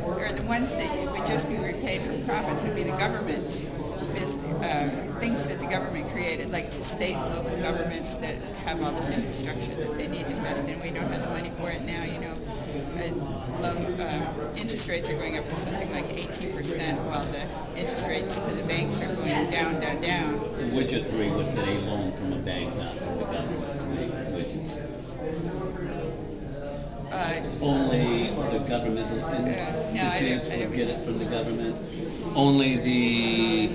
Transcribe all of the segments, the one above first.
or the ones that would just be repaid from profits would be the government things that the government created, like to state and local governments that have all this infrastructure that they need to invest in. We don't have the money for it now. Interest rates are going up to something like 18%, while the interest rates to the banks are going down, down, down. Widgetry would get a loan from a bank, not from the government, to make widgets. Only the governmental institutes would get it from the government. Only the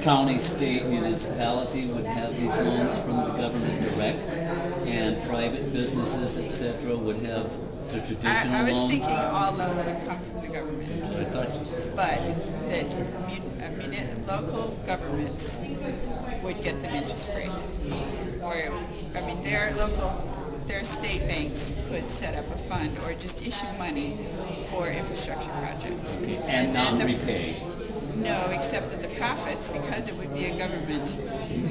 county, state, municipality would have these loans from the government direct, and private businesses, etc., would have the traditional loans. I was thinking all loans would come from the government. That's what I thought you said. But that local governments would get them interest free. Or, their state banks could set up a fund or just issue money for infrastructure projects. And not repay. No, except that the profits, because it would be a government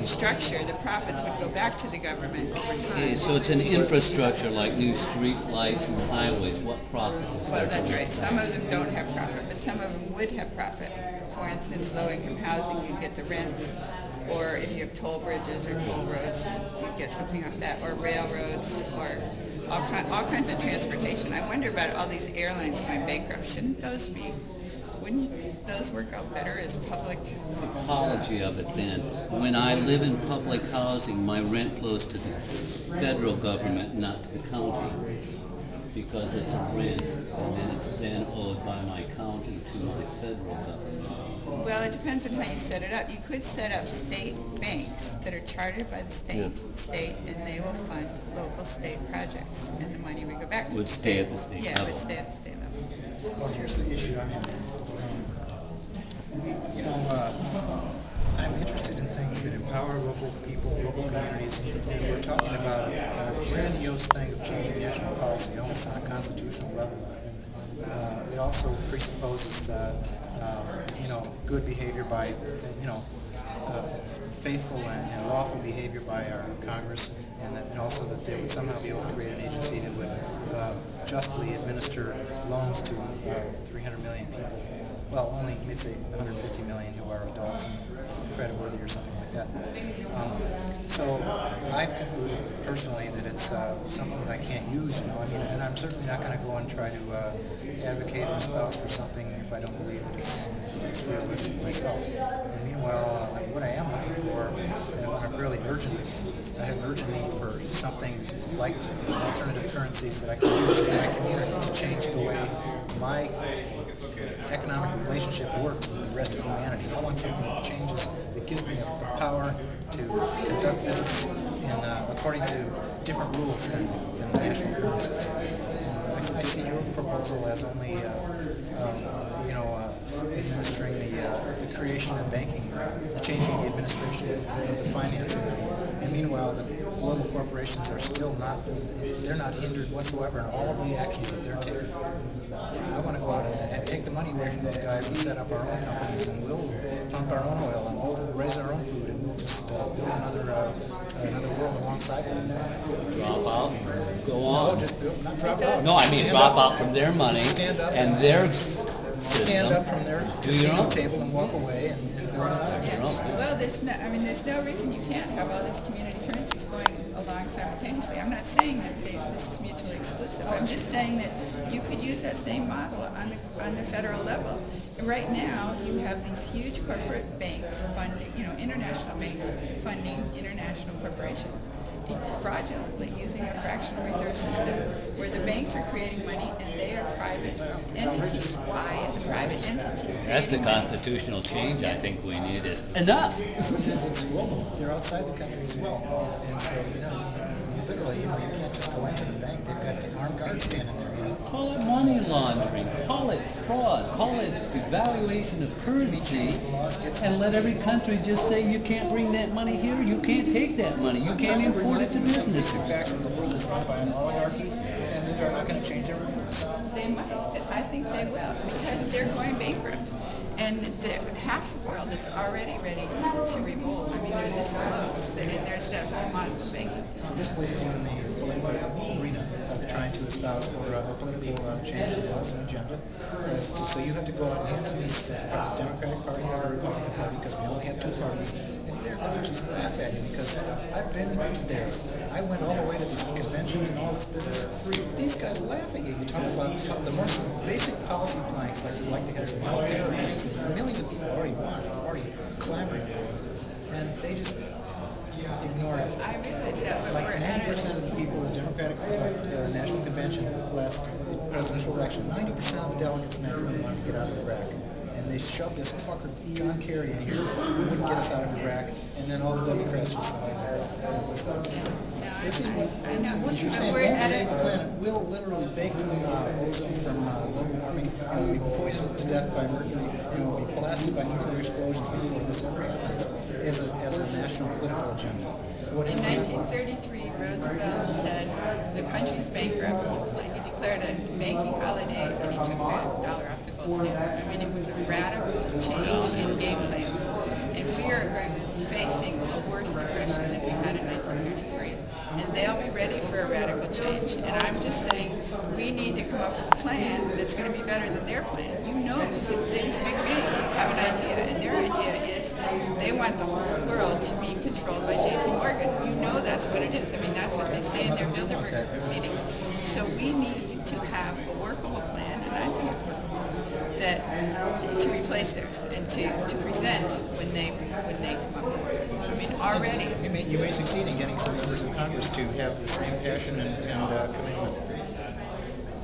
structure, the profits would go back to the government over time. Okay, so it's an infrastructure like new street lights and highways. What profit is there? Well, that's right. Some of them don't have profit, but some of them would have profit. For instance, low-income housing, you'd get the rents, or if you have toll bridges or toll roads, you'd get something off that, or railroads, or all kinds of transportation. I wonder about all these airlines going bankrupt. Wouldn't those work out better as public? Ecology of it then. When I live in public housing, my rent flows to the federal government, not to the county, because it's a rent, and then it's then owed by my county to my federal government. Well, it depends on how you set it up. You could set up state banks that are chartered by the state, and they will fund local state projects, and the money would go back to would the stay state. at the state level. level. Would stay at the state level. Well, here's the issue I'm having. I'm interested in things that empower local people, local communities, and we're talking about a grandiose thing of changing national policy, almost on a constitutional level. It also presupposes good behavior by, faithful and lawful behavior by our Congress, and also that they would somehow be able to create an agency that would justly administer loans to 300 million people. Well, only, let's say, 150 million who are adults and creditworthy or something like that. So I've concluded personally that it's something that I can't use, and I'm certainly not going to go and try to advocate or espouse for something if I don't believe that it's realistic myself. And meanwhile, what I am looking for, and I'm really I have urgent need for something like alternative currencies that I can use in my community to change the way my economic relationship works with the rest of humanity. I want something that changes, that gives me the power to conduct business according to different rules than the national currencies. I see your proposal as only, administering the creation of banking, changing the administration of the financing of it. And meanwhile, the global corporations are still they're not hindered whatsoever in all of the actions that they're taking. I want to go out and take the money away from those guys and set up our own companies, and we'll pump our own oil, and we'll raise our own food, and we'll just build another world alongside them. Drop out, go on. No, just build, not drop out. No, I mean drop out from their money and their stand up from their casino table and walk away and build another business. Well, there's no reason you can't have all these community currencies going along simultaneously. I'm not saying that this is mutually exclusive. I'm just saying that you could use that same model on the federal level. Right now, you have these huge corporate banks funding, international banks funding international corporations, fraudulently using a fractional reserve system where the banks are creating money and they are private entities. Why, as a private entity? That's the constitutional change I think we need is enough. It's global. They're outside the country as well. And so, literally, you can't just go into the bank. They've got the armed guards standing there. Call it money laundering, call it fraud, call it devaluation of currency, and let every country just say you can't bring that money here, you can't take that money, you can't import it to business. The facts of the world is run by an oligarchy, and they're not going to change their rules. They might. I think they will, because they're going bankrupt. And half the world is already ready to revolt. I mean, they're this close. There's that whole Muslim banking. So this places you in the political arena of trying to espouse for a political change in laws and agenda. So you have to go out and hands and knees the Democratic Party or the Republican Party, because we only have two parties, and they're going to just laugh at you, because I've been there. I went all the way to these conventions and all this business. These guys laugh at you. You talk about the most basic policy planks, like we'd like to have some health care and things that millions of people already want, already clamoring for, and they just ignore it. I realize that, but Like we're at 90% of the people at the Democratic National Convention last presidential election, 90% of the delegates in that room wanted to get out of Iraq. And they shoved this fucker John Kerry in here who wouldn't get us out of Iraq, and then all the Democrats just said, this is what you're saying, won't save the planet. We'll literally bake from ozone from global warming, and we'll be poisoned to death by mercury, and we'll be blasted by nuclear explosions before this ever happens as a national political agenda. What In is that? 1933, Roosevelt said the country's bankrupt. He declared a banking holiday, and he took the dollar off the gold standard. I mean, it was a radical change in game plans, and we are facing a worse depression than we had in 1933. And they'll be ready for a radical change. And I'm just saying we need to come up with a plan that's going to be better than their plan. You know, these big banks have an idea, and their idea is they want the whole world to be controlled by J.P. Morgan. You know that's what it is. I mean, that's what they say in their Bilderberg meetings. So we need to have a workable plan, and I think it's workable, that to replace theirs and to present when they come up with this. I mean, already. You may succeed in getting some members of Congress to have the same passion and commitment.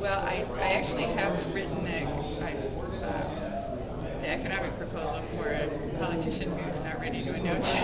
Well, I actually have written the economic proposal for a politician who's not ready to announce it.